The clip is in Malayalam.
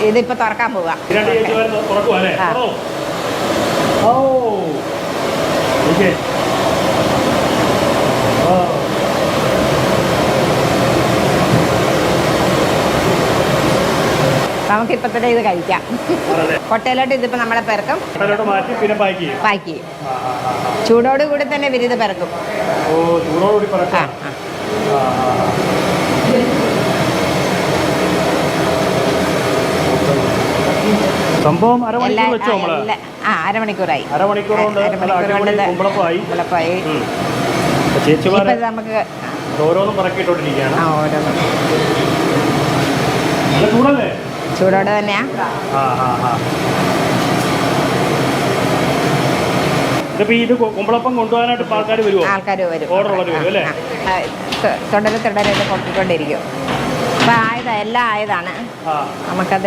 ഇതിപ്പോ തുറക്കാൻ പോവാ. നമുക്കിപ്പോ തന്നെ ഇത് കഴിക്കാം. കൊട്ടയിലോട്ട് ഇതിപ്പോ നമ്മളെ പിറക്കും, പാക്ക് ചെയ്യും. ചൂടോട് കൂടി തന്നെ ഇവരിത് പിറക്കും. സംഭവം അരമണിക്കൂറായി. നമുക്ക് ഓരോന്നും പറക്കിട്ടോണ്ടിരിക്കുകയാണ്. ചൂടോടെ തന്നെയാ. ഇത് കുമ്പളപ്പം കൊണ്ടുപോകാനായിട്ട് ആൾക്കാർ വരും. ഓർഡർ ഉള്ളവർ വരും അല്ലേ? തുടരെ പൊട്ടിക്കൊണ്ടിരിക്കും. അപ്പൊ എല്ലാം ആയതാണ്. നമുക്കത്